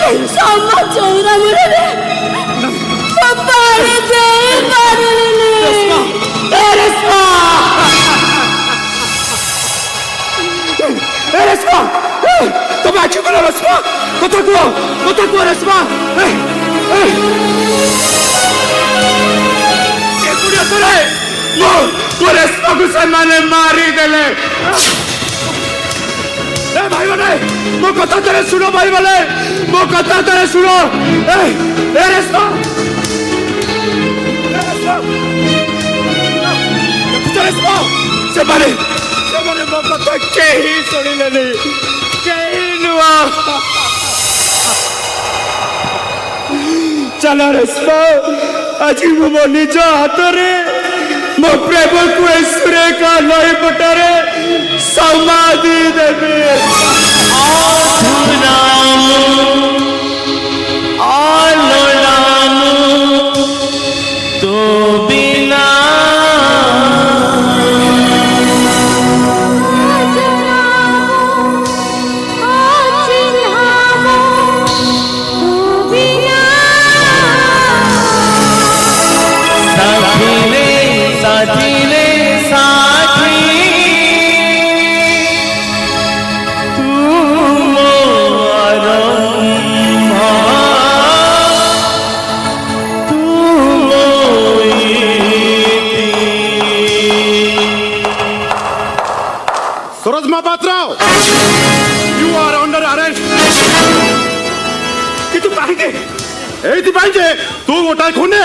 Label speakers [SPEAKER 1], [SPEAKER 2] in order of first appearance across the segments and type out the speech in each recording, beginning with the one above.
[SPEAKER 1] सम्मा चौरा मुरे पानी दे पारुनी रेशमा रेशमा तुम आखि खोलो रेशमा कथा को रेशमा ये कुड़िया तोरे वो रेशमा को सम्माने मारी देले भाई बने मो कथा तेरे सुनो भाई बने मो कथा तेरे सुनो रेशमा रेशमा से मारे मो कथा केही सुनिले नहीं केही नुआ चला रेशमा आज मो निज हाथ रे मो प्रेम को ईश्वरे का लय पटारे समाधि देवे
[SPEAKER 2] तो बिना
[SPEAKER 3] तू गोटाए खूने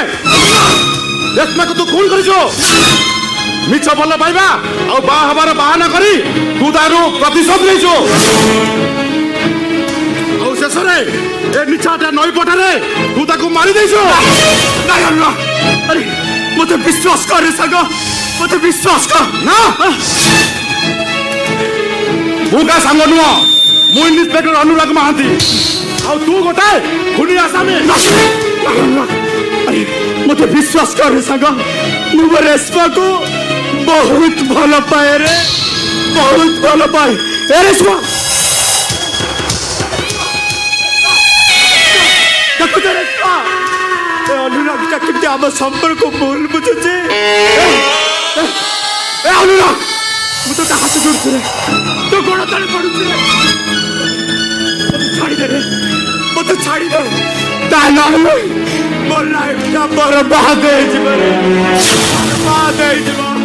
[SPEAKER 3] रेशमा को तू खून करिसो मिछ बोल पाइबा आ बा हमारा बहाना करी तू तारू प्रतिशोध लेछो आ शेष रे ए निछाटा नई पटारे तू ताको मारी देछो
[SPEAKER 1] नहीं अल्लाह अरे मते विश्वास कर रे सागा मते विश्वास कर
[SPEAKER 3] ना मुका सांग नुआ मु इंस्पेक्टर अनुराग महांती आ तू गोटाए खूनी आसामी
[SPEAKER 1] अरे मते विश्वास कर रे सागा मु रेशमा को बहुत भल पाए रे बहुत भल पाए ए रेशमा देखो तो रेशमा ए अनुराग का कितने आम संपर्क को बोल बुझे ए अनुराग मु तो हाथ जोड़ रे तो गोड़ तले पड़ू रे छाड़ी दे रे मते छाड़ी दे ताना मोर लाइफ का बर्बाद है जीवन बर्बाद है जीवन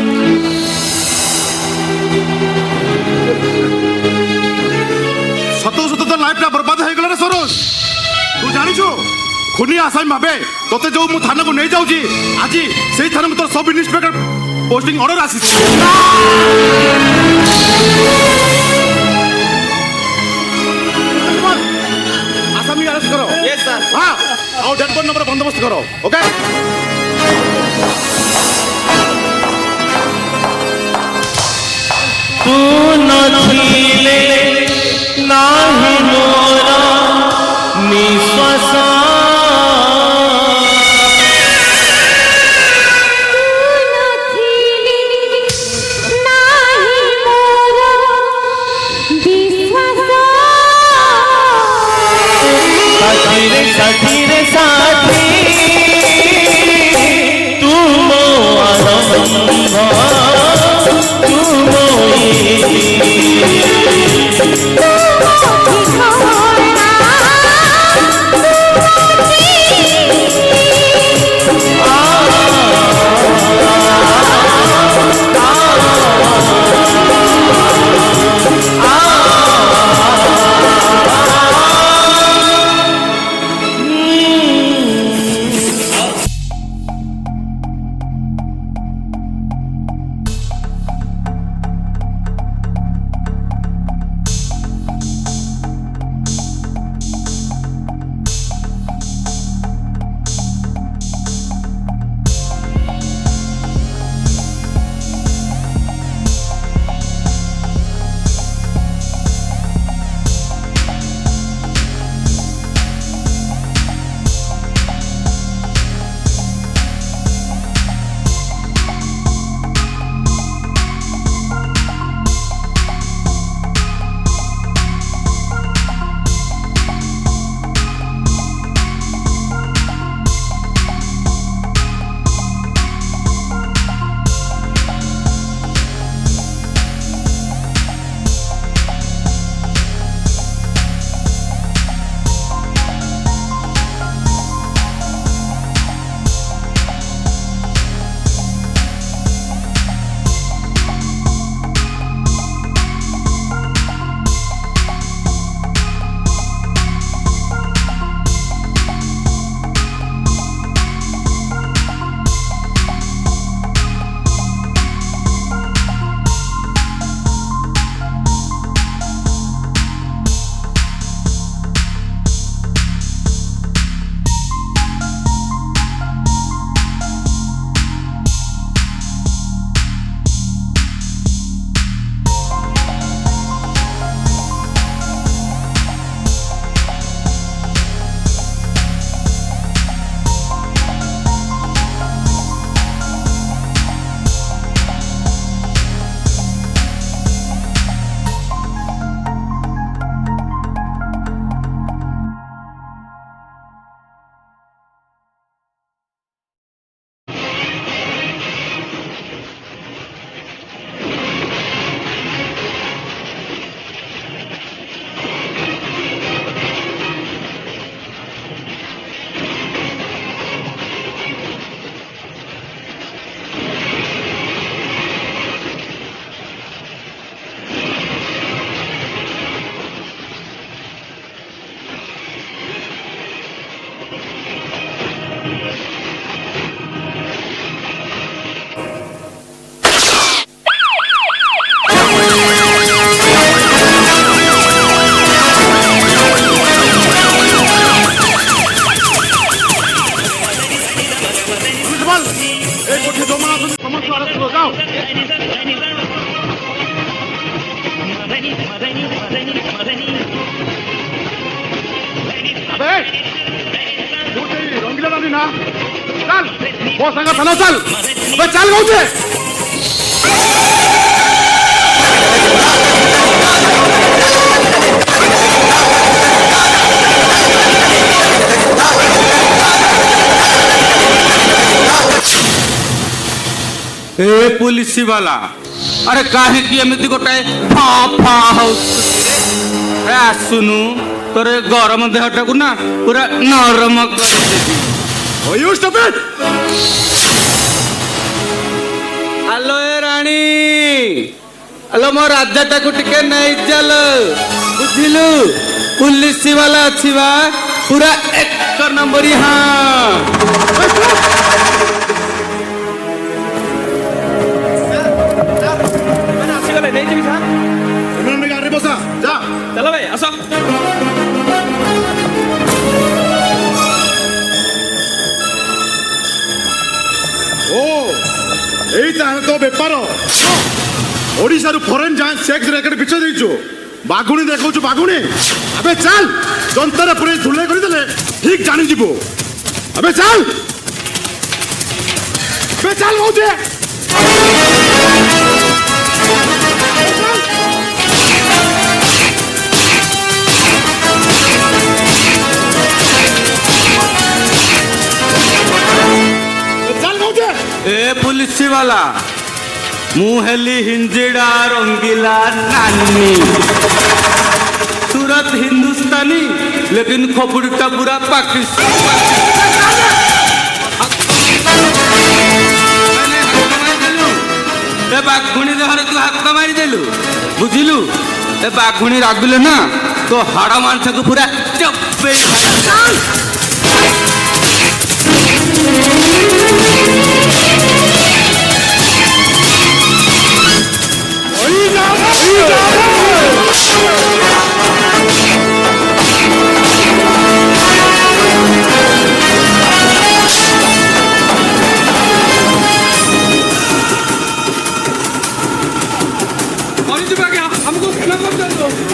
[SPEAKER 3] सतो सतो तो लाइफ का बर्बाद है गला रे सरोज तू जानि छो खुनी आसामी भाबे तोते जो मु थाना को नहीं जाऊ जी आजी सेही थाना में तो सब इंस्पेक्टर पोस्टिंग ऑर्डर आसी आसामी अरेस्ट करो
[SPEAKER 2] यस सर
[SPEAKER 3] हां और डेड बॉडी नंबर बंदोबस्त करो ओके
[SPEAKER 2] तू नथिले नाही मोरा निश्वास साथी रे साथी तू मो आरंभ तू
[SPEAKER 3] रंगीला रानी ना चल वो संगा थाना चल बे चल गौचे
[SPEAKER 1] ए पुलिस वाला अरे काहे की एमती गोटाए फा फा ए आसुनु तोरे गरम देहटा को ना पूरा नरम कर देबी
[SPEAKER 3] oh you stop it
[SPEAKER 1] hello ए रानी हेलो मो राजाटा को टिके नहीं चल बुझिलु पुलिस वाला अछि बा पूरा एक नंबर हां
[SPEAKER 3] गाड़ी बसा जा
[SPEAKER 2] चलो भाई आसो
[SPEAKER 3] ओ एई ताने तो बेपार ओडिसा रु फॉरेन जान सेक्स रैकेट बिछ देइछु बागुणी देखौछु बागुणी अबे चल जंतर पुरे धुले करि देले ठीक जानि जिवो अबे चल होजे
[SPEAKER 1] ए पुलिस वाला मुहेली हिंजिड़ा रंगीला नानी सूरत हिंदुस्तानी लेकिन खोपड़ीटा पूरा पाकिस्तानी ए बाघुणी देहरे तू हाथ मारी देलु बुझिलु ए बाघुणी रागिले ना तो हाड़ मांस को पूरा चप्पे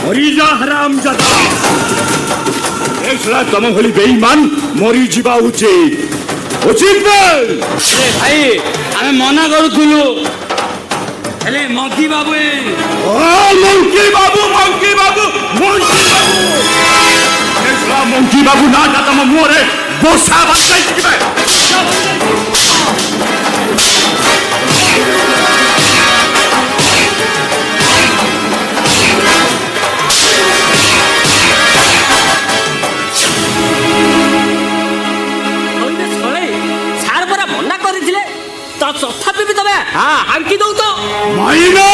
[SPEAKER 3] मरीजा हराम जादा एसला तम होली बेईमान मरी जीवा उचित उचित
[SPEAKER 1] अरे भाई आमे मना करूथुलु हेले मंकी बाबू
[SPEAKER 3] ओ मंकी बाबू एसला मंकी बाबू ना जाता म मोरे बोसा बसाई दिबे
[SPEAKER 2] तथापि भी तबे हाँ हांकी दो तो
[SPEAKER 3] माइनो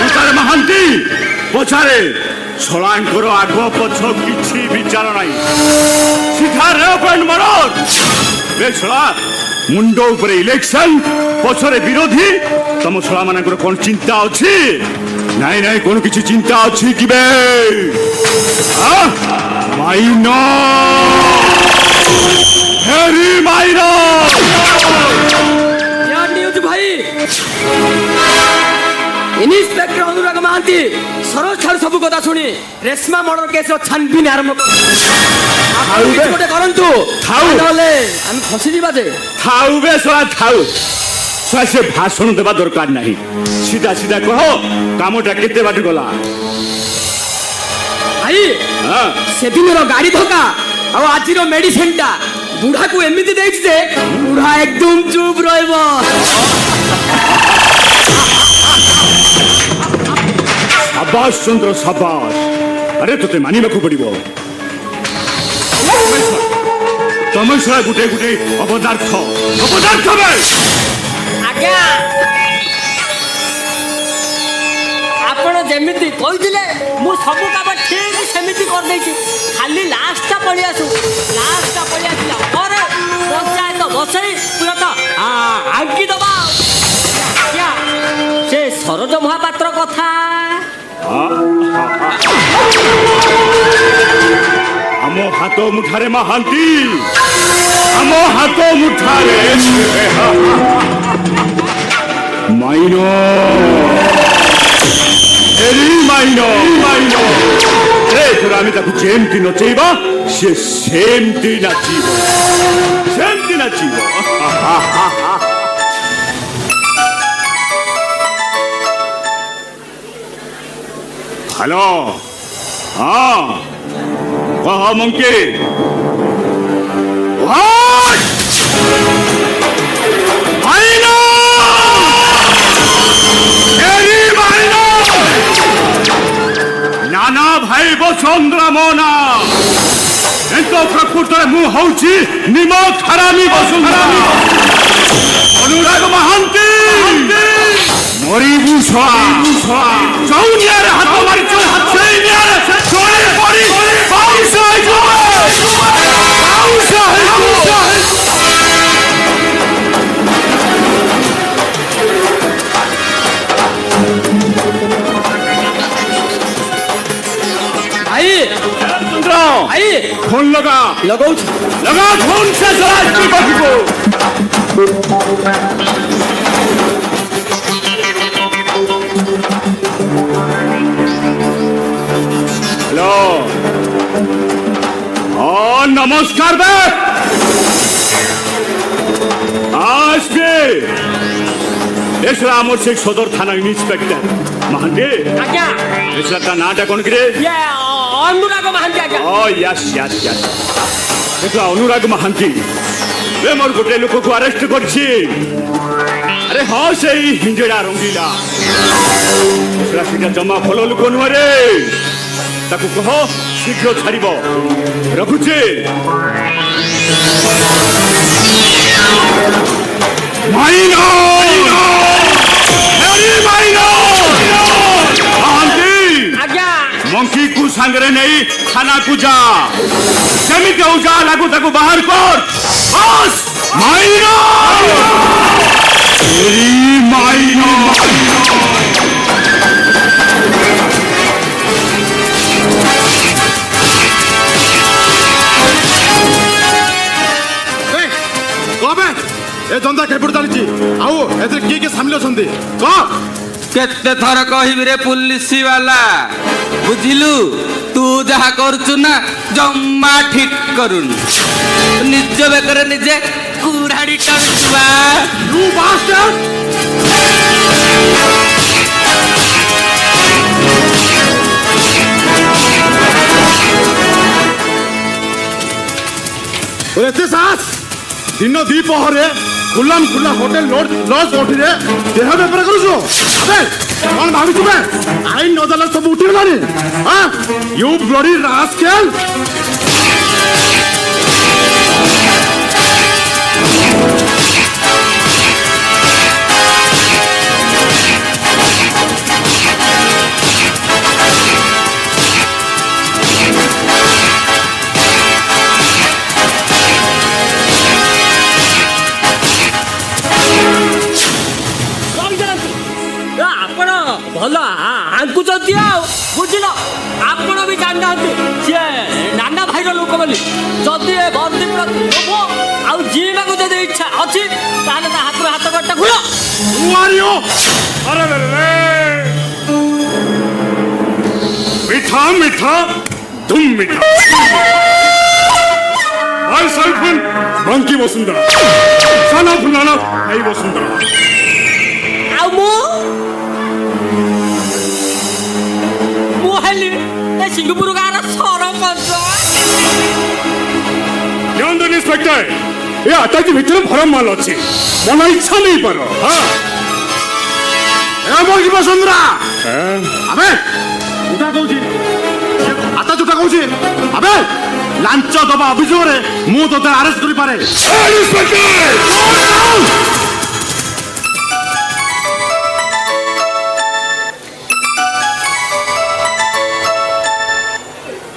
[SPEAKER 3] उतारे महांती पछारे छलांकर आग पछ किछि विचार नाही सीधा रे पॉइंट मारो बे छला मुंडो ऊपर इलेक्शन पछरे विरोधी तम छला मानकर कोन चिंता अछि नाही नाही कोन किछि चिंता अछि कि बे हां माइनो हेरी माइनो
[SPEAKER 2] क्या न्यूज भाई इन्स्पेक्टर अनुराग महांती सरोज ठार सब कथा सुनी रेशमा मर्डर केस छानबीन आरंभ गोटे करंतु नले हम फसी दिबा जे
[SPEAKER 3] थाउ बे सोला थाउ से भाषण देबा दरकार नाही सीधा सीधा कहो कामटा केते बाटे गला
[SPEAKER 2] भाई
[SPEAKER 3] हां
[SPEAKER 2] से दिनर गाड़ी धक्का और आजिरो मेडिसिन टा बुढ़ा को एमिति देछि जे बुढ़ा एकदम चुप रहइबो
[SPEAKER 3] शाबाश चंद्र शाबाश अरे तोते मानिबाकू पड़िबो तमे सरा गुटे गुटे अपदार्थ बे
[SPEAKER 2] आज्ञा ଆପଣ ଯେମିତି କହିଥିଲେ ମୁଁ ସବୁ କାମ ଠିକ ସେମିତି କରିଦେଇଛି ଖାଲି ଲାଷ୍ଟଟା ପଳେଇ ଆସିଲା ପରେ ପଞ୍ଚାୟତ ବସେଇ ତୁରନ୍ତ ଆଙ୍କି ଦବା ଆଜ୍ଞା ସେ ସରୋଜ ମହାପାତ୍ର କଥା
[SPEAKER 1] ଆମ ହାତ ମୁଠାରେ ମହାନ୍ତି ଆମ ହାତ ମୁଠାରେ ମାଇନ ଏଥର ଆମେ ତାକୁ ଯେମିତି ନଚେଇବା ସେ ସେମିତି ନାଚିବ ହ୍ୟାଲୋ ହଁ କହ ମଙ୍କି নানা ভাই বসুন্ধরা মনা কিন্তু প্রকৃতরে মু হଉଛି নিমক হারামি বসুন্ধরা অনুরাগ মহান্তি মরিবু চৌনিয়ারে হাত মারিছ সেই নিয়ারে চলে পড়ি বাউশ হইব फोन लगा फोन से हेलो नमस्कार बे আসবে এসরা আমার সেই সদর থানা ইন্সপেক্টর মহান্তি
[SPEAKER 2] আজ্ঞা
[SPEAKER 1] এসরা তার নাটা কোন কি রে
[SPEAKER 2] অনুরাগ মহান্তি আজ্ঞা
[SPEAKER 1] ও ইয়াস দেখলা অনুরাগ মহান্তি এ মোর গোটে লোককে আরেস্ট করছি আরে হ্যাঁ সেই হিঞ্জড়া রঙ্গিলা সেটা জমা ফল লোক নুহে রে তাকে কহ শীঘ্র ছাড়িব রখুছি মাইনো मंकी को संगरे नहीं थाना को जा सेमिते उजा लागू ताको बाहर कर बस माइनो तेरी माइनो
[SPEAKER 3] कबे ए दंदा केपुर चालीची आउ एते के सामिल अछंदी क
[SPEAKER 4] केते थर कहबी रे पुलिस वाला बुझिलु तू जहा करचु ना जम्मा ठीक करुन निज बेकर निजे कुराड़ी टाणुवा
[SPEAKER 3] यू बास्टर्ड ओरे ते सास दिन दी पहरे खुल्लाम खुल्ला होटल लॉज कोठीरे देह बेपर करूछु अबे कौन भाबिछु बे आईन नदला सब उठी गलानी हां यू ब्लडी रास्केल
[SPEAKER 2] ଭଲ ଆଙ୍କୁଛନ୍ତି ଆଉ ବୁଝିଲ ଆପଣ ବି ଜାଣିନାହାନ୍ତି ସିଏ ନାନା ଭାଇର ଲୋକ ବୋଲି ଯଦି ଏ ବନ୍ଦୀ ପ୍ରତି ଲୋଭ ଆଉ ଜିଇବାକୁ ଯଦି ଇଚ୍ଛା ଅଛି ତାହେଲେ ତା ହାତରୁ ହାତ କଟା ଖୋଲ
[SPEAKER 1] मीठा मीठा तुम मीठा भाई साइफन मंकी वसुंधरा साना फुलाना भाई वसुंधरा
[SPEAKER 2] ଆଉ ମୁଁ ହେଲି ଏ ସିଂହପୁର ଗାଁର ସରପଞ୍ଚ
[SPEAKER 1] ध्यान इंस्पेक्टर ये आता की भीतर भरम माल अच्छी मन इच्छा नहीं पर हाँ
[SPEAKER 3] मंकी वसुंधरा अबे उठा कहूची आता जुटा कहूची अबे लांच दबा अभियोग रे मु तोते अरेस्ट करि पारे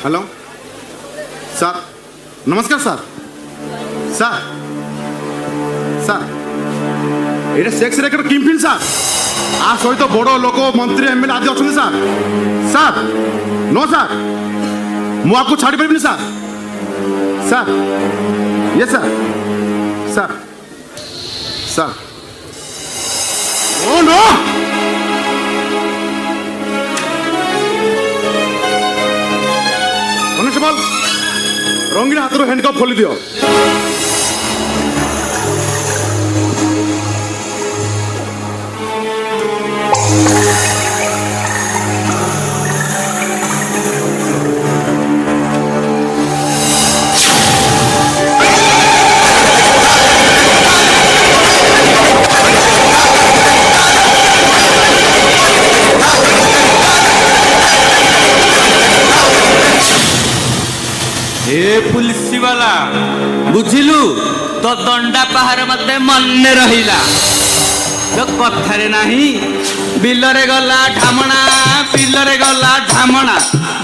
[SPEAKER 3] हेलो सर नमस्कार सर सर सर ये सेक्स रेकर्ड किंग सर आ सहित बड़ लोक मंत्री एमएलए आदि अच्छा सर सर नो सर मु आपको छाड़ी पारिबिनी सर सर ये sir sir sir oh no constable रंगीन हाथ हैंडकफ खोली दियो
[SPEAKER 4] पुलिस वाला बुझिलु तो दंडा पहाड़ मते मन रहिला तो कथारे नाही बिलरे गला ढामणा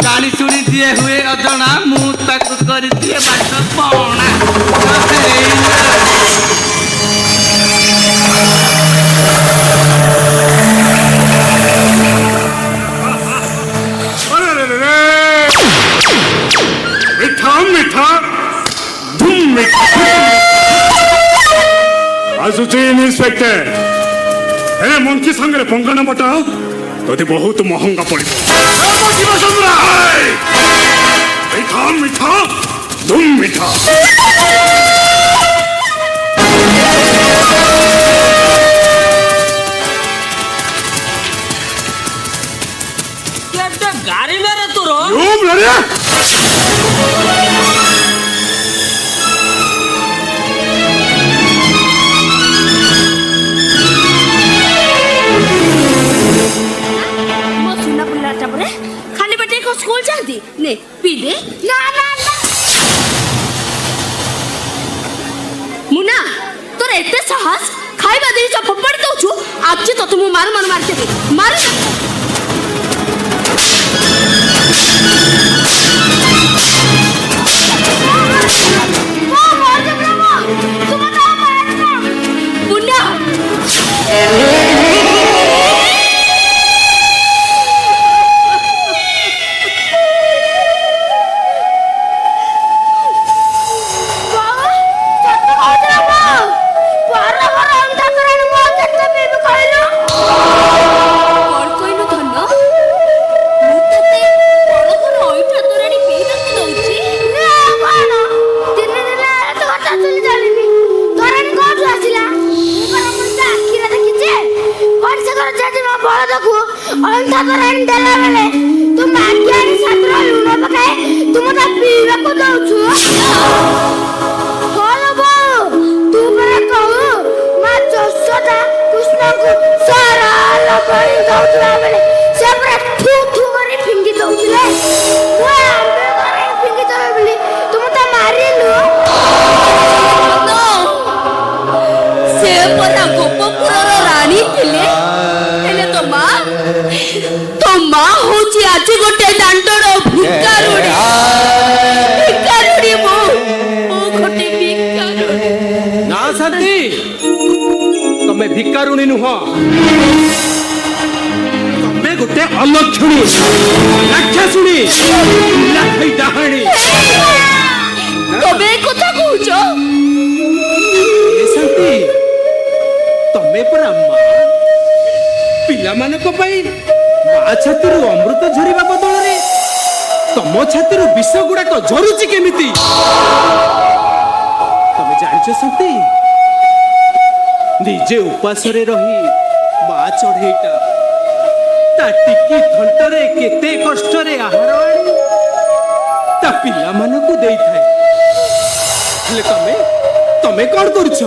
[SPEAKER 4] जानी सुनी दिए हुए अजणा मु ताकु करि दिए बाट पौणा
[SPEAKER 1] मिठा धूम मिठा आसुचीन इंस्पेक्टर ए मंकी संगे पंगा न बटा तोते बहुत महंगा पड़िबो मिठा मिठा धूम मिठा
[SPEAKER 2] गाड़ी में रे तोरो
[SPEAKER 5] खाली बेटे को स्कूल जाती ने पी दे ना ना ना मुना तोर एते साहस खाइबा देई छ फपड़ दउछु आज तो तुम मार देबे मार मुना भिकारुणी नुह तमे गोटे अलक्षणी राक्षसुणी लाखई डाहाणी तमे कथा कहूछ
[SPEAKER 1] ए शांति तमे परा मां पिला माने को पई मां छातीरु अमृत झरिबा बदल रे तम छातीरु विष गुडा को झरुची केमिति तमे जानिछ शांति निजे उपासरे रही माँ चढ़ेटा ता टिकी थंटरे केते कष्टरे आहार आनी ता पिला मानकु देई थाए हेले तमे कोन करूछ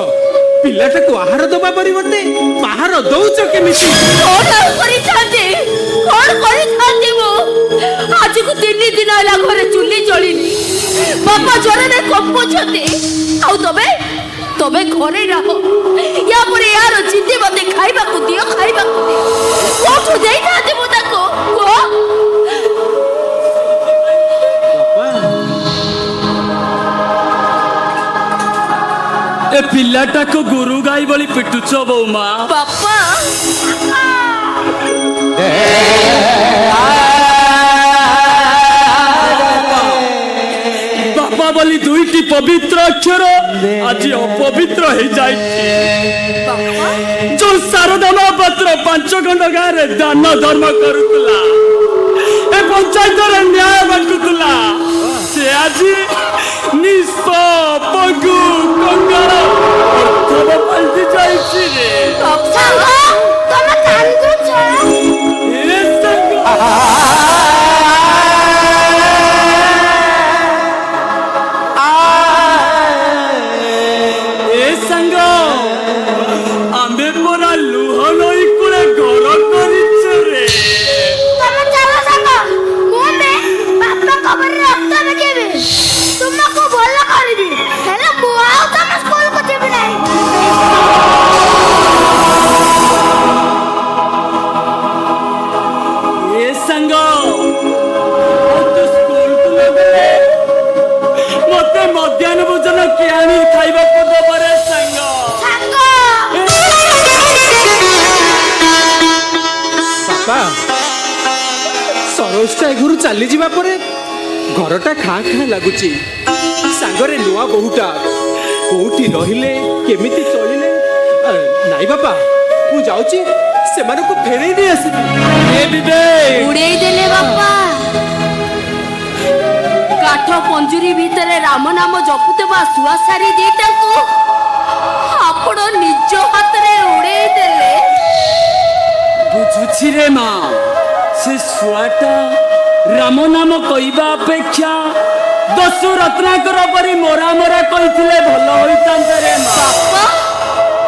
[SPEAKER 1] पिलाटा को आहार दबा परिवर्ते बाहर दउछ केमिति
[SPEAKER 5] कोन करि थांती मो आज को 3 दिन आला घरे चुल्ली जळिनी बापा जरे कंपो छते आउ तबे घरे रहो या पर यार जिद्दी मते खाइबा को दियो कोठो देई थाते मो ताको को
[SPEAKER 2] ତମେ ପିଲାଟାକୁ ଗୁରୁ ଗାଈ ଭଳି ପିଟୁଛ ବୋଉମା।
[SPEAKER 5] ବାପା
[SPEAKER 2] ବାପା ବୋଲି ଦୁଇଟି ପବିତ୍ର ଅକ୍ଷର ଆଜି ଅପବିତ୍ର ହେଇଯାଇଛି। ଯୋଉ ଶାରଦା ମହାପାତ୍ର 5 ଖଣ୍ଡ ଗାଁରେ ଦାନ ଧର୍ମ କରୁଥିଲା, ଏ ପଞ୍ଚାୟତରେ ନ୍ୟାୟ ବାଣ୍ଟୁଥିଲା, ସେ ଆଜି ନିଃସ୍ପ ପଙ୍ଗୁ କଙ୍ଗାଳ ଅର୍ଥବ ପାଲଟି ଯାଇଛି ରେ।
[SPEAKER 5] ସାଙ୍ଗ ତମେ କାନ୍ଦୁଛ?
[SPEAKER 2] ଏ ସାଙ୍ଗ ସାଙ୍ଗ ଆମେ ପରା ଲୁହ ନଈ କୂଳେ ଘର କରିଛୁ ରେ।
[SPEAKER 5] ତମେ ଚାଲ ସାଙ୍ଗ, ମୁଁ ବି ବାପା କବରରେ ରକ୍ତ ପକେଇବି, ତୁମକୁ ଭଲ କରିବି, ହେଲେ ମୁଁ ଆଉ ତମ ସ୍କୁଲକୁ ଯିବି ନାହିଁ।
[SPEAKER 2] ଏ ସାଙ୍ଗ ତୁ ସ୍କୁଲକୁ ନେବେ, ମତେ ମଧ୍ୟାହ୍ନ ଭୋଜନ କିଏ ଆଣି ଖାଇବାକୁ ଦବ ରେ ସାଙ୍ଗ?
[SPEAKER 5] ସାଙ୍ଗ
[SPEAKER 1] ବାପା ସରୋଜଟା ଏ ଘରୁ ଚାଲିଯିବା ପରେ ଘରଟା ଖାଁ ଖାଁ ଲାଗୁଛି। ସାଙ୍ଗରେ ନୂଆ ବୋହୂଟା, କୋଉଠି ରହିଲେ କେମିତି ଚଳିଲେ। ନାଇଁ ବାପା, ମୁଁ ଯାଉଛି ସେମାନଙ୍କୁ ଫେରେଇ ନେଇ ଆସିବି।
[SPEAKER 2] ଏ ବିବେକ,
[SPEAKER 5] ଉଡେଇ ଦେଲେ ବାପା। କାଠ ପଞ୍ଜୁରୀ ଭିତରେ ରାମ ନାମ ଜପୁଥିବା ଶୁଆଶାରୀ ଦିଟାକୁ ଆପଣ ନିଜ ହାତରେ ଉଡେଇ ଦେଲେ।
[SPEAKER 2] ବୁଝୁଛି ରେ ମା, ସେ ଶୁଆଟା ରାମ ନାମ କହିବା ଅପେକ୍ଷା ଦସ୍ୟୁ ରତ୍ନାକର ପରି ମୋରା ମୋରା କହିଥିଲେ ଭଲ ହୋଇଥାନ୍ତା ରେ ମା।
[SPEAKER 5] ବାପା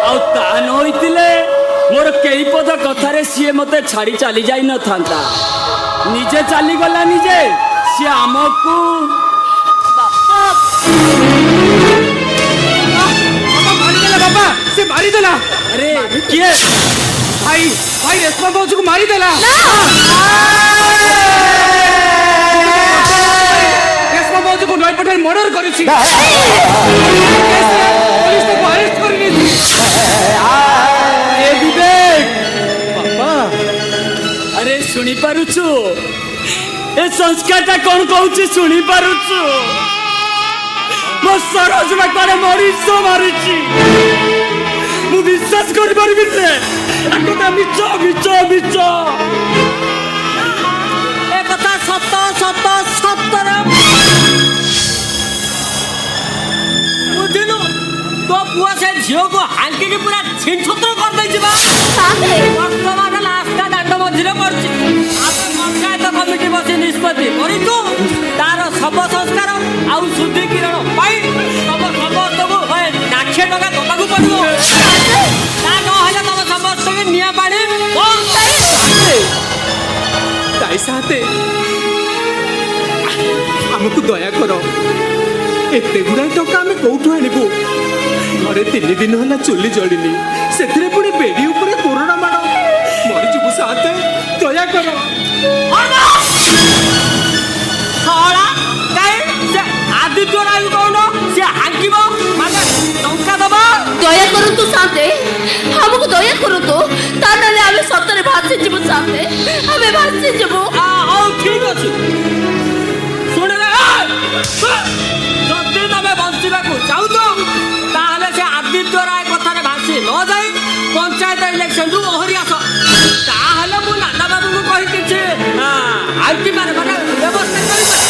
[SPEAKER 2] ଆଉ ତା ନ ହୋଇଥିଲେ ମୋର କେଇ ପଦ କଥାରେ ସିଏ ମତେ ଛାଡି ଚାଲି ଯାଇ ନଥାନ୍ତା। ନିଜେ ଚାଲିଗଲା, ନିଜେ ସିଏ ଆମକୁ
[SPEAKER 5] ବାପା
[SPEAKER 1] ମାରିଦେଲା ବାପା, ସେ ମାରିଦେଲା।
[SPEAKER 2] ଆରେ କିଏ?
[SPEAKER 1] ଭାଇ ଭାଇ ରେଶମା ଭାଉଜକୁ ମାରିଦେଲା। ରେଶମା ଭାଉଜକୁ ନଈପଠାରେ ମର୍ଡର କରିଛି। ପୋଲିସ ତାକୁ ଆରେଷ୍ଟ କରିନେଇଛି।
[SPEAKER 2] ଏ ବିବେକ,
[SPEAKER 1] ବାପା
[SPEAKER 2] ଆରେ ଶୁଣି ପାରୁଛୁ ଏ ସଂସ୍କାରଟା କଣ କହୁଛି? ଶୁଣି ପାରୁଛୁ? ମୋ ସରୋଜ ବାପାରେ ମଣିଷ ମାରିଛି। ମୁଁ ବିଶ୍ୱାସ କରିପାରିବି ରେ, ଏକଥା ମିଛ ମିଛ ମିଛ। ଏ କଥା ସତ ସତ ସତରେ। ବୁଝିଲୁ, ତୋ ପୁଅ ସେ ଝିଅକୁ ହାଙ୍କିକି ପୁରା ଛିନଛତ୍ର କରିଦେଇଛି ବା।
[SPEAKER 5] ସାଙ୍ଗେ
[SPEAKER 2] ବର୍ତ୍ତମାନ ଲାଷ୍ଟଟା ଦାଣ୍ଡ ମଝିରେ ପଡିଛି। ଆମେ ପଞ୍ଚାୟତ କମିଟି ବସି ନିଷ୍ପତ୍ତି କରିଛୁ, ତାର ଶବ ସଂସ୍କାର ଆଉ ଶୁଦ୍ଧିକରଣ ପାଇଁ ତମ ସମସ୍ତଙ୍କୁ 1,00,000 ଟଙ୍କା ଦେବାକୁ ପଡିବ। ତା ନହେଲେ ତମ ସମସ୍ତଙ୍କୁ ନିଆଁ ପାଣି
[SPEAKER 1] ତାଇ ସାଥେ ଆମକୁ ଦୟା କର। ଏତେ ଗୁଡ଼ାଏ ଟଙ୍କା ଆମେ କୋଉଠୁ ଆଣିବୁ? ଘରେ 3 ଦିନ ହେଲା ଚୁଲି ଜଳିନି, ସେଥିରେ ପୁଣି ବେଡି ଉପରେ କୋରୋନା ମାଡ଼। ମରିଯିବୁ ସାଥେ, ଦୟା କର।
[SPEAKER 2] ଆଦିତ୍ୟ ରାୟ କହୁନ, ସେ ହାଙ୍କିବ ମାନେ ଟଙ୍କା ଦବ।
[SPEAKER 5] ଦୟା କରନ୍ତୁ ସାନ୍ତେ, ଆମକୁ ଦୟା କରନ୍ତୁ, ତା ନହେଲେ ଆମେ ସତରେ ଭାସିଯିବୁ ସାନ୍ତେ, ଆମେ ଭାସିଯିବୁ।
[SPEAKER 2] ହଉ ଠିକ ଅଛି। ଶୁଣିଲେ, ଯଦି ତମେ ବଞ୍ଚିବାକୁ ଚାହୁଁଛ ତାହେଲେ ସେ ଆଦିତ୍ୟ ରାୟ କଥାରେ ଭାସି ନ ଯାଇ ପଞ୍ଚାୟତ ଇଲେକ୍ସନରୁ ଓହରି ଆସ। ତାହେଲେ ମୁଁ ନାନା ବାବୁଙ୍କୁ କହି କିଛି ଆଇଟିମାନେ ମାନେ ବ୍ୟବସ୍ଥା କରିପାରେ।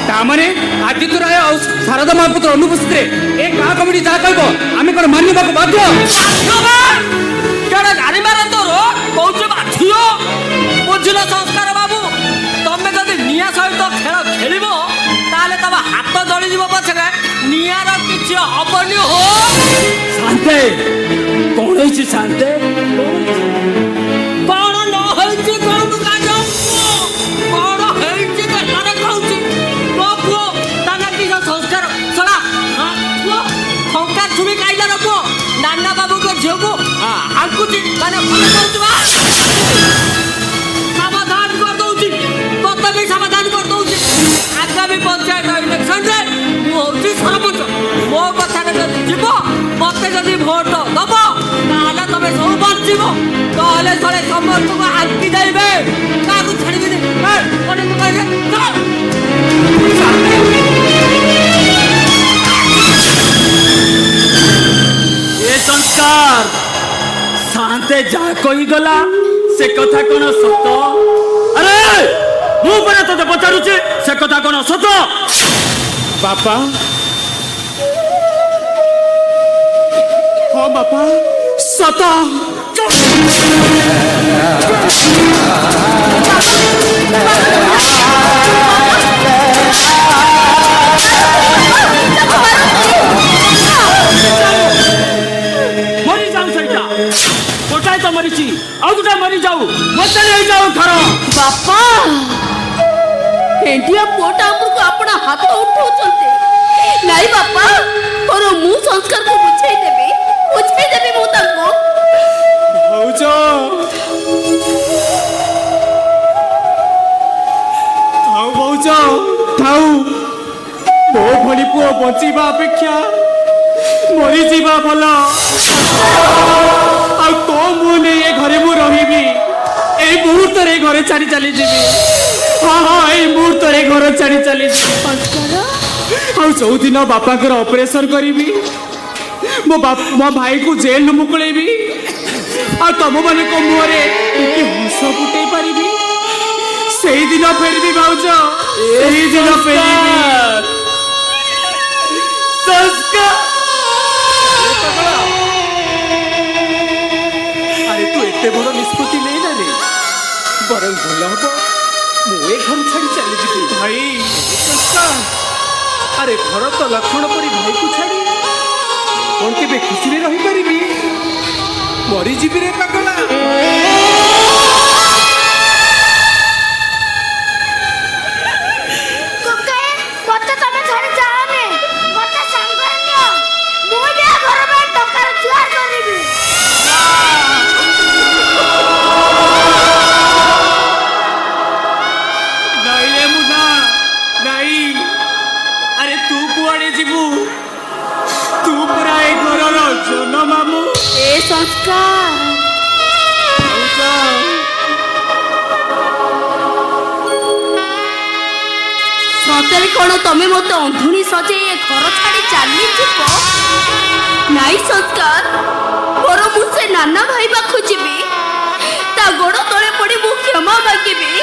[SPEAKER 1] ତାମାନେ ଆଦିତ୍ୟ ରାୟ ଆଉ ଶାରଦା ମହାପାତ୍ର ଅନୁପସ୍ଥିତିରେ ଏ ଗାଁ କମିଟି ଯାହା କହିବ ଆମେ କଣ ମାନିବାକୁ ବାଧ୍ୟ?
[SPEAKER 2] କେଡେ ଜାଣିବାର ତୋର କହୁଛୁ ବାଧ୍ୟ? ବୁଝିଲ ସଂସ୍କାର ବାବୁ, ତମେ ଯଦି ନିଆଁ ସହିତ ଖେଳ ଖେଳିବ ତାହେଲେ ତମ ହାତ ଜଳିଯିବ ପଛରେ ନିଆଁର କିଛି ହବନି। ହୋ ଶାନ୍ତେ, କଣ ହେଇଛି ଶାନ୍ତେ? କଣ ନ ହେଇଛି କଣ କଣ ହେଇଛି କେଠାରେ କହୁଛି? ତୋ ପୁଅ ତା ନାକି ସଂସ୍କାର ଶଳା ଖଙ୍କା ଛୁମି କାଇଲାର ପୁଅ ନାନା ବାବୁଙ୍କ ଝିଅକୁ ଆଙ୍କୁଛି ମାନେ ଭଲ କରୁଥିବା। ସମାଧାନ କରିଦଉଛି, ତତେ ବି ସମାଧାନ କରିଦଉଛି। ଆଗାମୀ ପଞ୍ଚାୟତ ଇଲେକ୍ସନରେ ମୁଁ ହଉଛି ସରପଞ୍ଚ। ମୋ କଥାରେ ଯଦି ଯିବ ଶଳେ ସମସ୍ତଙ୍କୁ ଆଙ୍କି ଦେବେ କାହାକୁ ଛାଡ଼ିବିନି
[SPEAKER 1] ଏ ସଂସ୍କାର शांते जा कही गला से कथा कौन सत अरे मु परे तते पचारुचे से कथा कौन सत बापा हाँ बापा सत मरी जाऊ सैटा गोटाए तो मरीची आउ गोटा मरी जाऊ मत नहीं जाऊ घर
[SPEAKER 5] बापा एंडिया पोटा हमको अपना हाथ उठाउछन्ते नाही बापा और मु संस्कार को बुझाई देबे मु ताको
[SPEAKER 1] भौजो थाउ भौजो थाउ मो भली पुओ बचिबा अपेक्षा मरी जीवा भल आ तो मुझे ये घरे मु रही এই মুহূর্তে ঘরে ছাড়ি চালি যাবি हाँ हाँ এই মুহূর্তে ঘর ছাড়ি চালি চৌদিন বাপাঙ্কর অপরেশন করিবি মো ভাই को जेल मुकुलेबी आ तुम मान मुहरे हस फुटे पारिबी सेही दिन फेरबी भाउज सेही दिन फेरबी संस्कार अरे तू एते बड़ निष्पत्ति नहीं ना रे बरं भल हम मुए घर छाड़ी चली जी भाई संस्कार अरे घर तो लक्षण परी भाई को छाड़ी कौन के खुशी रे रही पारिबी मरी जीवी रे पागला
[SPEAKER 5] संस्कार सतरे कौन तमें मत अंधुनी सजे घर छाड़ी चली जीव नाई संस्कार मोर मुझे नाना भाई पाखु जीवी ता गोड़ तले पड़ी मु क्षमा मागिबी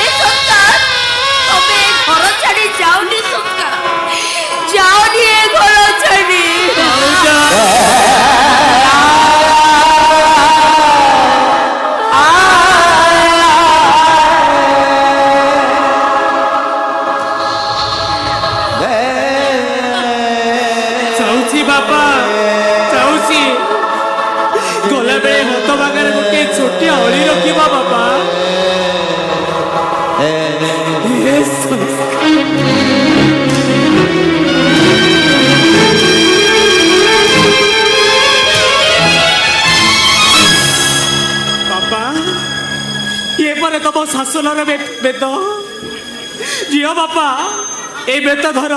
[SPEAKER 5] ए संस्कार तमे घर छाड़ी जाओनी संस्कार जाओनी ए घर छाड़ी
[SPEAKER 1] छोटी अली रखा बाबा बाबा ये पर तम शासन बेद झील बापा ए बेत धर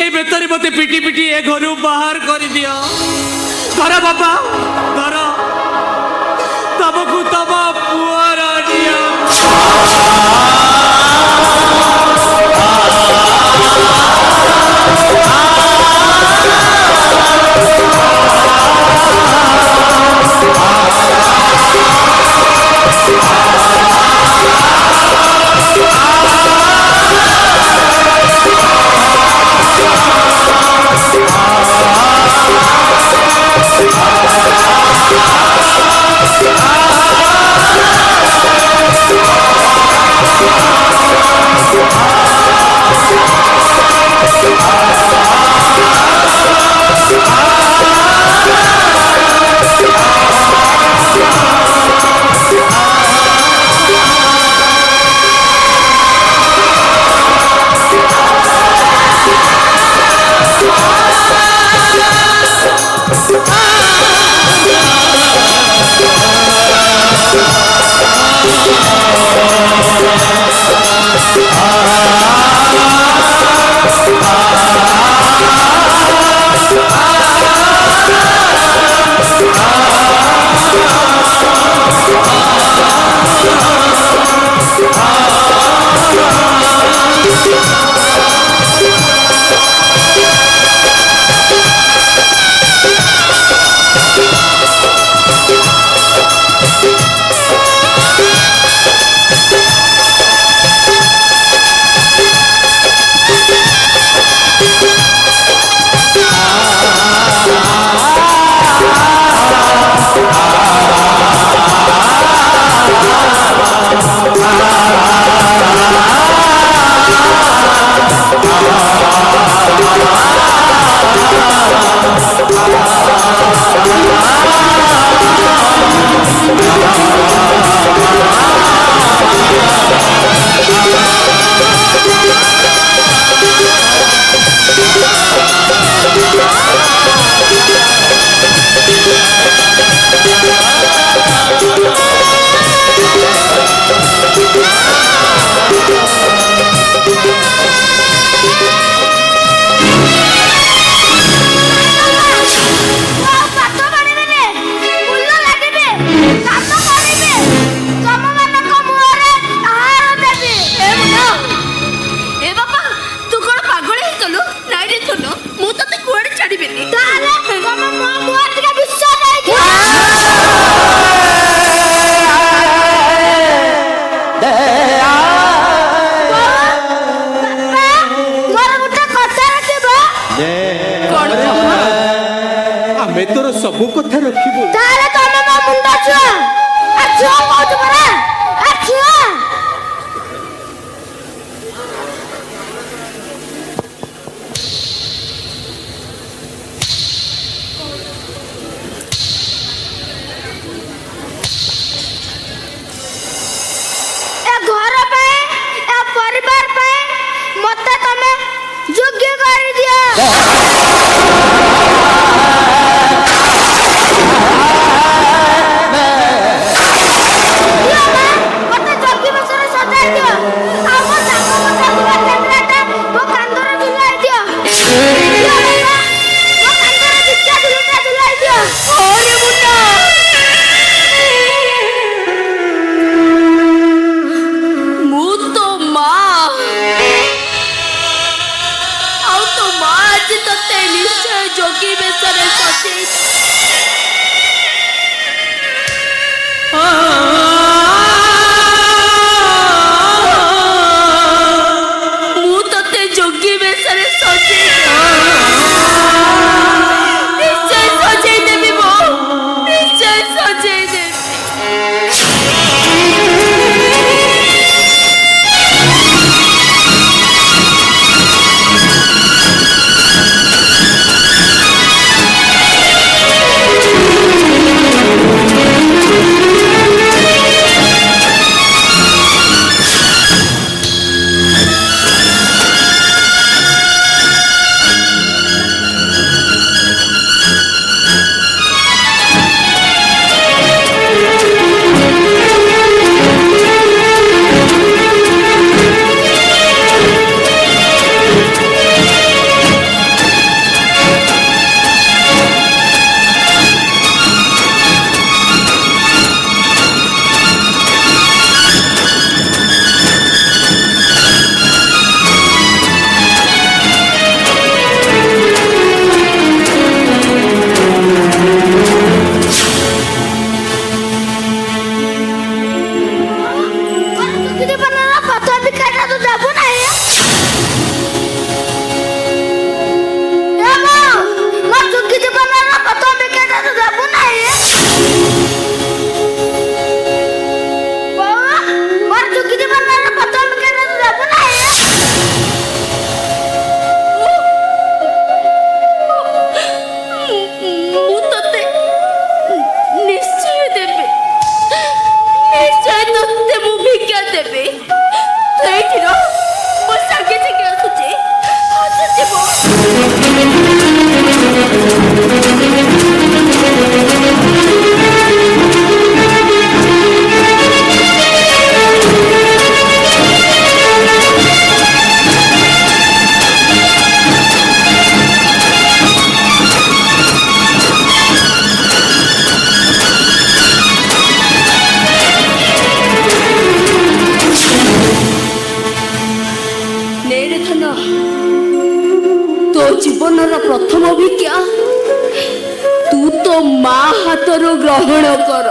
[SPEAKER 1] ए बेतरे मत पिटी पिटी ए घर बाहर कर दियो धर बाबा धर तमको तम पुअर ସବୁ କଥା ରଖିବୁ।
[SPEAKER 5] ତାହେଲେ ତମେ ମୋ ମୁଣ୍ଡ ଛୁଆ ଛୁଆ କହୁଛୁ ପରା ଛୁଆ ଏ ଘର ପାଇଁ ଏ ପରିବାର ପାଇଁ ମତେ ତମେ ଯୋଗ୍ୟ କରିଦିଅ। ଜୀବନର ପ୍ରଥମ ଭିକ୍ଷା ତୁ ତ ମା ହାତରୁ ଗ୍ରହଣ କର।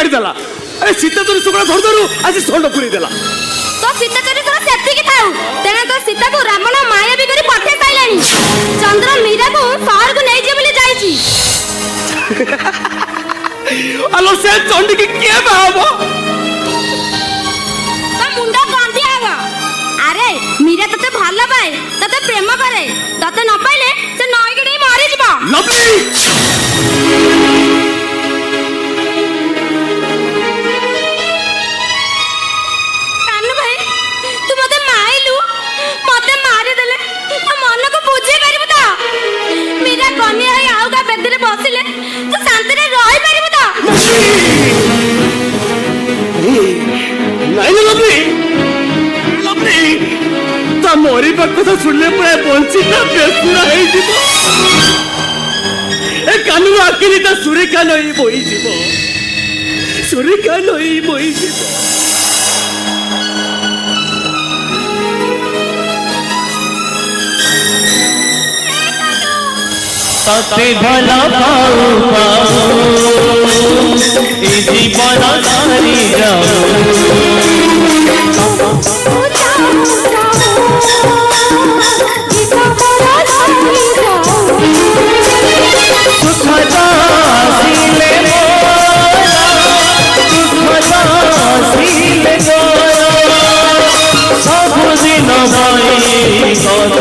[SPEAKER 1] କାଢିଦେଲା ଏ ସୀତା ତୋର ସୁକଳା ଧରୁ ଧରୁ ଆଜି ଷଣ୍ଢ ପୁରେଇ ଦେଲା
[SPEAKER 5] ତ ସୀତା ଚୋରି ତୋର ସେତିକି ଥାଉ ତେଣେ ତ ସୀତାକୁ ରାବଣ ମାୟାବୀ କରି ପଠେଇ ସାଇଲାଣି ଚନ୍ଦ୍ର ମୀରାକୁ ସହରକୁ ନେଇଯିବ ବୋଲି ଯାଇଛି
[SPEAKER 1] ଆଲୋ ସେ ଚଣ୍ଡୀକି କିଏ ବାହା ହବ
[SPEAKER 5] ତା ମୁଣ୍ଡ ଗନ୍ଧି ହବ ଆରେ ମୀରା ତତେ ଭଲ ପାଏ ତତେ ପ୍ରେମ କରେ ତତେ ନ ପାଇଲେ ସେ ନଈକି ନେଇ ମରିଯିବ
[SPEAKER 1] ଲଭଲି
[SPEAKER 5] କାନୁ ଭାଇ ତୁ ମତେ ମାଇଲୁ ମତେ ମାରିଦେଲେ ତୋ ମନକୁ ବୁଝେଇ ପାରିବୁ ତ ମୀରା କନ୍ୟା ହେଇ ଆଉ କା ବେଦିରେ ବସିଲେ ତୁ ଶାନ୍ତିରେ ରହିପାରିବୁ ତ
[SPEAKER 1] ନାଇଁ ଲଭଲି ଲଭଲି ତା ମରିବା କଥା ଶୁଣିଲେ ପୁରା ବଞ୍ଚିତା ବେସୁରା ହେଇଯିବ ଏ କାନୁନ ଆଖିରେ ତା ସୁରେଖା ନଈ ବୋହିଯିବ ସୁରେଖା ନଈ ବୋହିଯିବ
[SPEAKER 6] तते भला पाऊ पाऊ ए जीवन सारी जाऊ सुखदा सीले मोरा सुखदा सीले मोरा सब दिन भाई कथा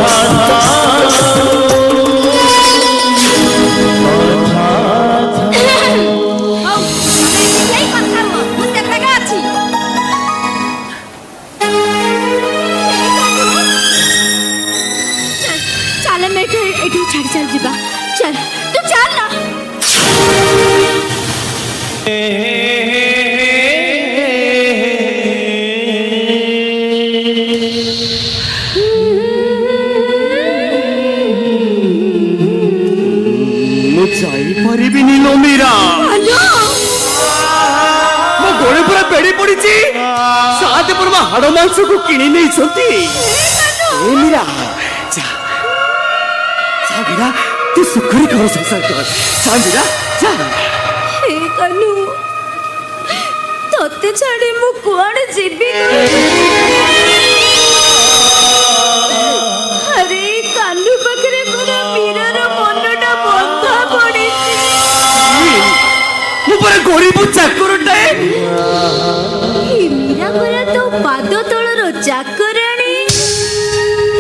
[SPEAKER 1] ପାରିବିନି ଲୋ ମୀରା ମୋ ଗୋଡେ ପୁରା ବେଡି ପଡିଛି ସାତ ପର୍ବ ହାଡ ମାଂସକୁ କିଣି ନେଇଛନ୍ତି ଏ ମୀରା ଯା ଯା ମୀରା ତୁ ସୁଖରେ ଘର ସଂସାର କର ଯା ମୀରା ଯା
[SPEAKER 5] ହେ କାନୁ ତତେ ଛାଡି ମୁଁ କୁଆଡେ ଯିବି ଆରେ କାନୁ ପାଖରେ ପୁରା ମୀରାର ମନଟା ବନ୍ଧା ପଡିଛି
[SPEAKER 1] ମୁଁ ପୁରା ଗରିବ ଚାକରଟାଏ
[SPEAKER 5] ମୀରା ପରା ତୋ ପାଦ ତଳର ଚାକରାଣୀ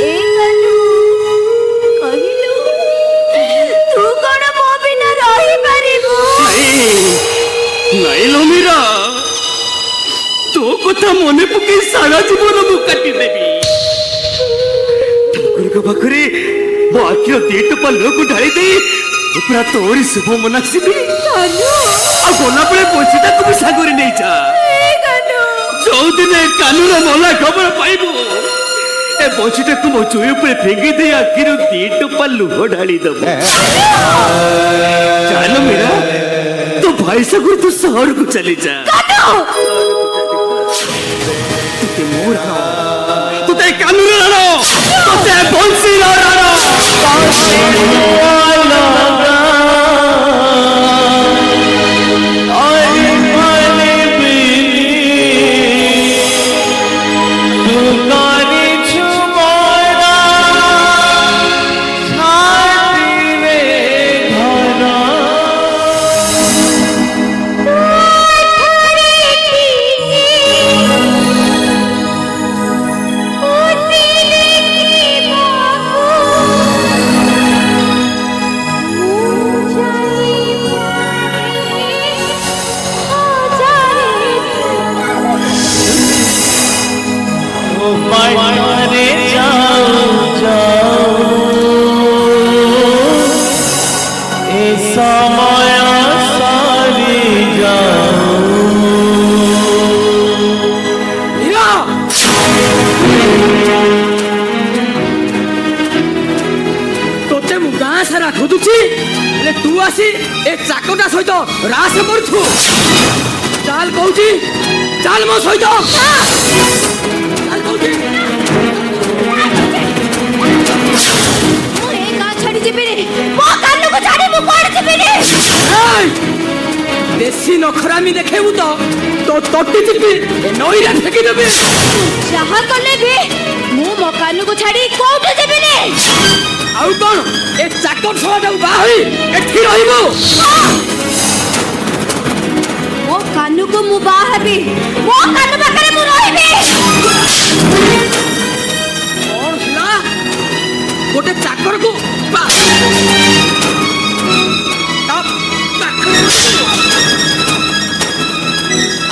[SPEAKER 5] ଏ କାନୁ କହିଲୁ ତୁ କଣ ମୋ ବିନା ରହିପାରିବୁ
[SPEAKER 1] ନାଇଁ ଲୋ ମୀରା ତୋ କଥା ମନେ ପକେଇ ସାରା ଜୀବନ ମୁଁ କାଟିଦେବି ଠାକୁରଙ୍କ ପାଖରେ ମୋ ଆଖିର ଦିଟୋପା ଲୁହକୁ ଢାଳି ଦେଇ ପୁରା ତୋରି ଶୁଭ ମନାସିବି ଆଉ ଗଲାବେଳେ ବଞ୍ଚିଟା ତୁ ସାଙ୍ଗରେ ନେଇଯା ଯୋଉଦିନ କାନୁର ମଲା ଖବର ପାଇବୁ ଏ ବଞ୍ଚିଟାକୁ ମୋ ଚୁଇ ଉପରେ ଫିଙ୍ଗି ଦେଇ ଆଖିରୁ ଦିଟୋପା ଲୁହ ଢାଳି ଦବୁ ଚାଲ ମୀରା ତୋ ଭାଇ ସାଙ୍ଗରେ ତୁ ସହରକୁ ଚାଲି ଯା तुते मोर राणो तुते कानूर राणो तुते बंसी राणो तू आसी ए चाकटा सहित रास करछु चाल कहूची चाल मो सहित चाल कहूची
[SPEAKER 5] मु ए का छडी जिबी रे मो कान्नु को छाडी मु कोड जिबी रे
[SPEAKER 2] বেশি নখরামি দেখেবু তো তো তটি চিপি নইরা ফেকি দেবে
[SPEAKER 5] ଯାହା କଲେ ବି ମୁଁ ମୋ କାନକୁ ଛାଡି କୋଉଠି ଯିବିନି।
[SPEAKER 2] ଆଉ କଣ ଏ ଚାକର ସଭାଟାକୁ ବାହାରି ଏଠି ରହିବୁ
[SPEAKER 5] ମୋ କାନକୁ ମୁଁ ବାହା ହେବି, ମୋ କାନ ପାଖରେ ମୁଁ ରହିବି।
[SPEAKER 2] କଣ ହେଲା ଗୋଟେ ଚାକରକୁ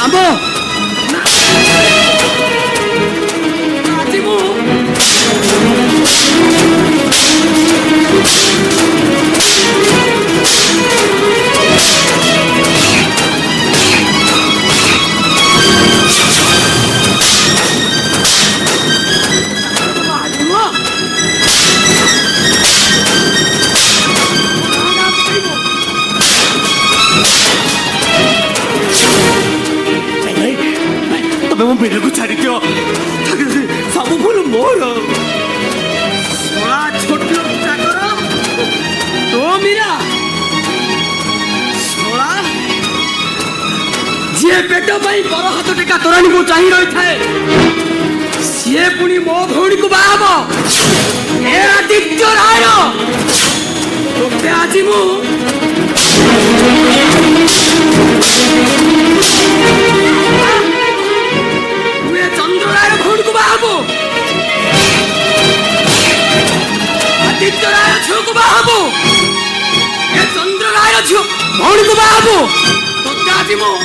[SPEAKER 2] ଆମ ଆଜି ମୁଁ
[SPEAKER 1] ତମେ ମୋ ମୀରାକୁ ଛାଡ଼ି ଦିଅ, ସବୁ ଭୁଲ ମୋର।
[SPEAKER 2] ଶଳା ଛୋଟ ଚାକର ତୋ ମୀରା ଶଳା ଯିଏ ପେଟ ପାଇଁ ପର ହାତ ଟେକା ତୋରାଣୀକୁ ଚାହିଁ ରହିଥାଏ ସିଏ ପୁଣି ମୋ ଭଉଣୀକୁ ବାହା ହବ। ଏ ଆଦିତ୍ୟ ରାୟ ତୋତେ ଆଜି ମୁଁ ଚନ୍ଦ୍ର ରାୟ ଭଉଣୀକୁ ବାହା ହବ। ଆଦିତ୍ୟ ରାୟ ଝିଅକୁ ବାହା ହବ। ଏ ଚନ୍ଦ୍ର ରାୟ ଝିଅ ଭଉଣୀକୁ ବାହା ହବ। ତୋତେ ଆଜି ମୁଁ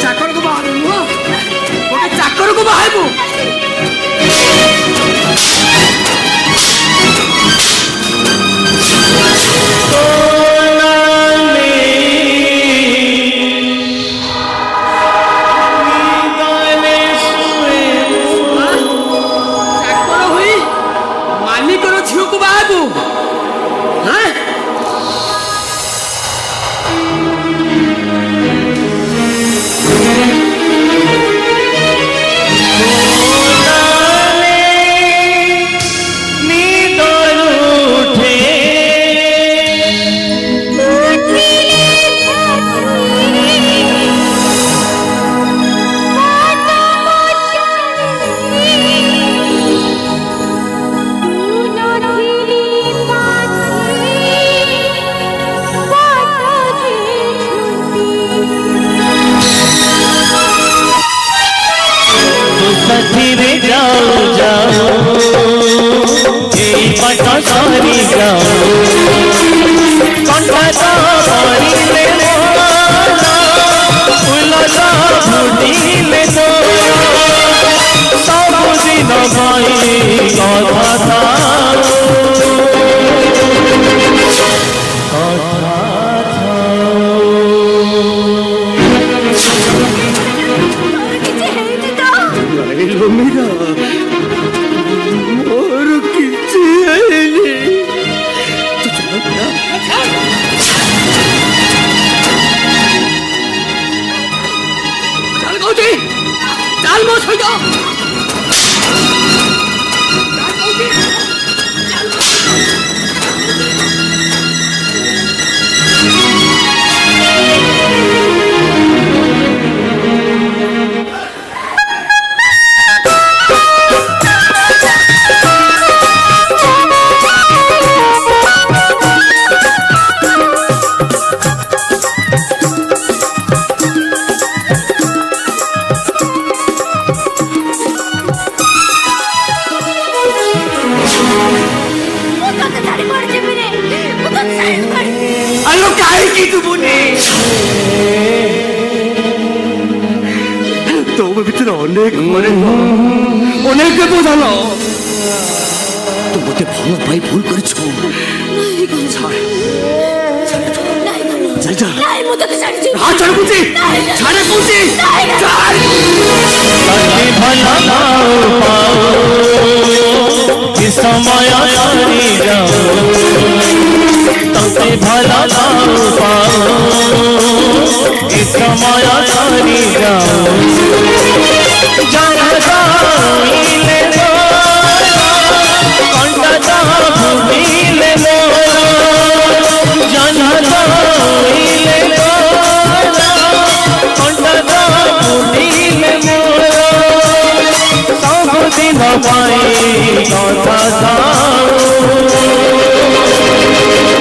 [SPEAKER 2] ଚାକରକୁ ବାହା ହବ ନୁହଁ, ଗୋଟେ ଚାକରକୁ ବାହା ହବ।
[SPEAKER 1] ଅନେକ ବୋଝାଲ ତୁ ମତେ ଭଲ ପାଇ ଭୁଲ କରିଛୁ।
[SPEAKER 6] समय भला पाओ समय सरी जाओ जन ପାଇଁ କଥା ଥାଉ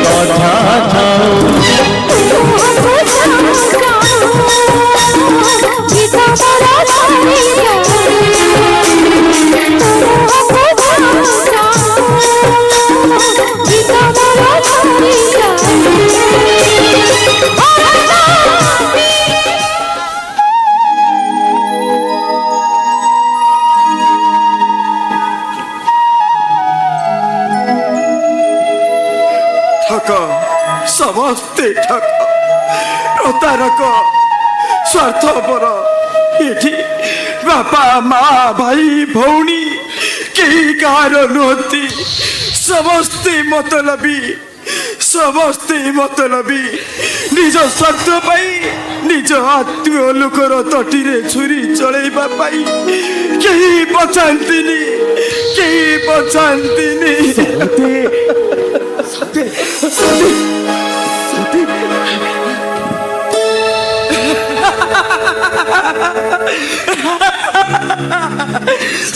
[SPEAKER 6] କଥା ଥାଉ
[SPEAKER 1] ସମସ୍ତେ ଠକ ପ୍ରତାରକ ସ୍ୱାର୍ଥପର ଏଠି ବାପା ମା ଭାଇ ଭଉଣୀ କେହି କାହାର ନୁହନ୍ତି ସମସ୍ତେ ମତଲବୀ ନିଜ ସ୍ୱାର୍ଥ ପାଇଁ ନିଜ ଆତ୍ମୀୟ ଲୋକର ତଟିରେ ଛୁରୀ ଚଳେଇବା ପାଇଁ କେହି ବଚାନ୍ତିନି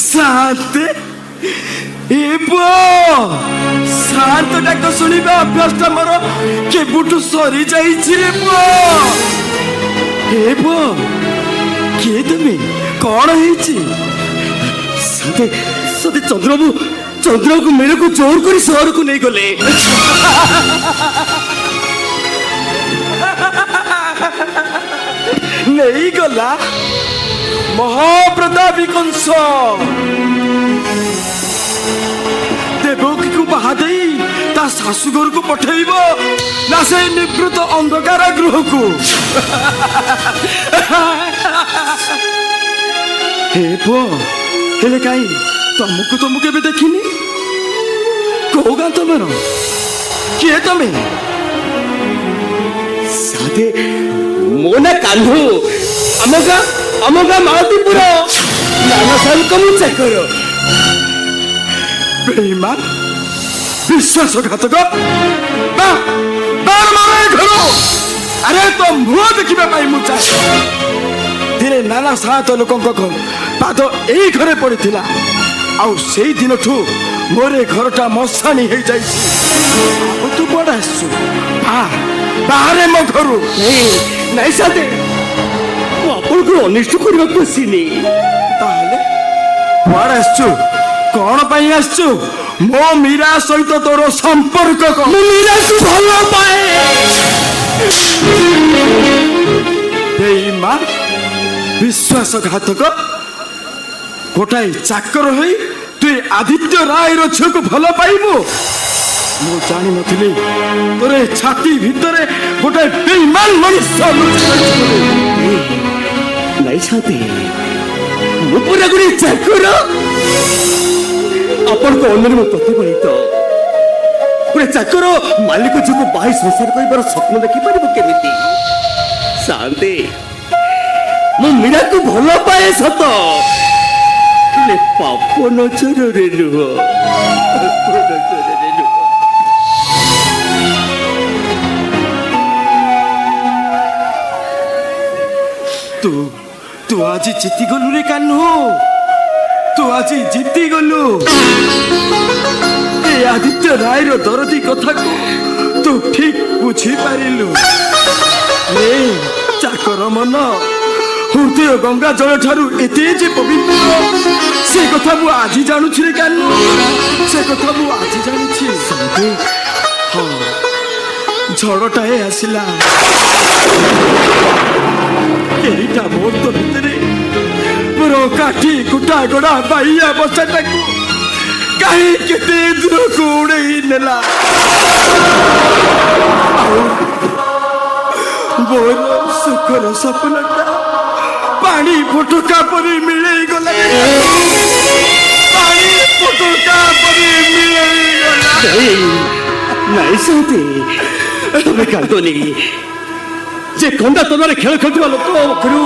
[SPEAKER 1] ଶାନ୍ତି ଶାନ୍ତ ଡାକ ଶୁଣିବା ଅଭ୍ୟାସଟା ମୋର କେବେଠୁ ସରି ଯାଇଛି ରେ ପୁଅ କିଏ ତମେ କଣ ହେଇଛି ସତେ ଚନ୍ଦ୍ରକୁ ମେଳକୁ ଜୋର କରି ସହରକୁ ନେଇଗଲେ ନେଇଗଲା ମହାପ୍ରତାପୀ କଂସ ଦେବକୀକୁ ବାହା ଦେଇ ତା ଶାଶୁ ଘରକୁ ପଠେଇବ ନା ସେ ନିବୃତ ଅନ୍ଧକାର ଗୃହକୁ ହେ ପୁଅ ହେଲେ କାହିଁ ତମକୁ କେବେ ଦେଖିନି କୋଉ ଗାଁ ତମର କିଏ ତମେ
[SPEAKER 6] ସାଥେ ମୋ ନା କାହ୍ନୁ ଆମ ଗାଁ ମାଳତୀପୁର ନାନା ସାହୁଙ୍କ ମୁଁ ଚାକର
[SPEAKER 1] ବେଇମାନ ବିଶ୍ୱାସଘାତକ ଘର ଆରେ ତ ମୁହଁ ଦେଖିବା ପାଇଁ ମୁଁ ଚାହେଁ ଦିନେ ନାନା ସାତ ଲୋକଙ୍କ ପାଦ ଏଇ ଘରେ ପଡ଼ିଥିଲା ଆଉ ସେଇ ଦିନଠୁ ମୋର ଏ ଘରଟା ମଶାଣି ହେଇଯାଇଛି ତୁ କୁଆଡ଼େ ଆସିଛୁ ବାହାରେ ମୋ ଘରୁ
[SPEAKER 6] ନାଇଁ ସାଥେ ମୁଁ ଆପଣଙ୍କୁ ଅନିଷ୍ଟ କରିବାକୁ ଆସିନି
[SPEAKER 1] ତାହେଲେ କୁଆଡ଼େ ଆସିଛୁ କଣ ପାଇଁ ଆସିଛୁ ମୋ ମୀରା ସହିତ ତୋର ସମ୍ପର୍କ କଣ
[SPEAKER 6] ମୁଁ ମୀରାକୁ ଭଲ ପାଏ
[SPEAKER 1] ବେଇମାନ ବିଶ୍ୱାସଘାତକ ଗୋଟାଏ ଚାକର ହୋଇ ତୁ ଆଦିତ୍ୟ ରାୟର ଝିଅକୁ ଭଲ ପାଇବୁ ମୁଁ ଜାଣିନଥିଲି ତୋର ଛାତି ଭିତରେ ଗୋଟାଏ ବେଇମାନ ମଣିଷ
[SPEAKER 6] ନାଇଁ ସାଥେ ମୁଁ ପୁରା ଗୋଟେ ଚାକର ଆପଣଙ୍କ ଅନୁରୋଧ ପ୍ରତିଫଳିତ ଗୋଟେ ଚାକର ମାଲିକ ଝିଅକୁ ବାହି ସଂସାର କରିବାର ସ୍ୱପ୍ନ ଦେଖିପାରିବ କେମିତି ଶାନ୍ତି ମୁଁ ମୀରାକୁ ଭଲ ପାଏ ସତ ହେଲେ ପାପ ନଜରରେ ନୁହଁ
[SPEAKER 1] ତୁ ଆଜି ଜିତିଗଲୁ ରେ କାହ୍ନୁ ତୁ ଆଜି ଜିତିଗଲୁ ଏ ଆଦିତ୍ୟ ରାୟର ଦରଦୀ କଥାକୁ ତୁ ଠିକ ବୁଝିପାରିଲୁ ଏ ଚାକର ମନ ହୃଦୟ ଗଙ୍ଗା ଜଳ ଠାରୁ ଏତେ ଯେ ପବିତ୍ର ସେ କଥା ମୁଁ ଆଜି ଜାଣୁଛି ରେ କାହ୍ନୁ ସେ କଥା ମୁଁ ଆଜି ଜାଣୁଛି ହଁ ଝଡ଼ଟାଏ ଆସିଲା ଏଇଟା ମୁହୂର୍ତ୍ତ ଭିତରେ ମୋର କାଠି କୁଟା ଗୋଡ଼ା ବାଇଆ ବସାଟାକୁ କାହିଁ କେତେ ଦୂରକୁ ଉଡ଼େଇ ନେଲା ମୋର ସୁଖର ସପନଟା ପାଣି ଫୋଟକା ପରି ମିଳେଇ ଗଲା
[SPEAKER 6] ନାଇଁ ସାଥେ ତମେ କାନ୍ଦନି ଯେ କନ୍ଦା ତନରେ ଖେଳ ଖେଳୁଥିବା ଲୋକ ପାଖରୁ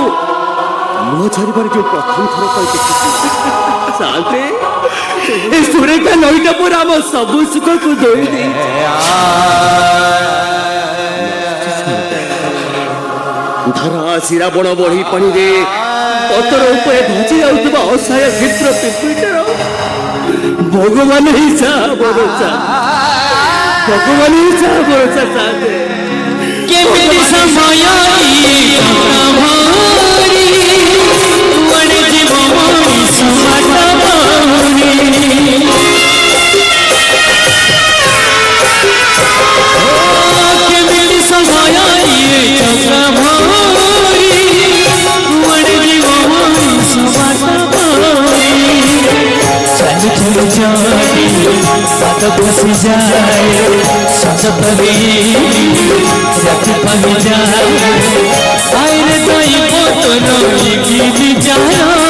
[SPEAKER 6] ମୁହଁ ଛାଡ଼ିବାର ଯୋଉ ପ୍ରଥମ ଥର ପାଇଁ ଦେଖିଛି ସାଥେ ଏ ସୁରେଖା ନଈଟା ପୁରା ଆମ ସବୁ ସୁଖକୁ ଧୋଇ ଦେଇଛି ଧରା ଶ୍ରାବଣ ବଢି ପାଣିରେ ପତର ଉପରେ ଭାଜି ଯାଉଥିବା ଅସହାୟ କ୍ଷେତ୍ର ପିମ୍ପୁଡ଼ିଟାର ভগবান হি যাহা ভরসা ভগবান হি যাহা ভরসা সাথে
[SPEAKER 7] কেমনি সময় ভরি কুয়াড়ে জীব মଣିষ বাটা ভরি কেমনি সময় চক্র ভরি কুয়াড়ে জীব মনিষ বাটা ভরি চালু চালু যাই পাদ বসি যায় সতপরি রাতি পাহি যায় আইরে তাই পতন কি বিচার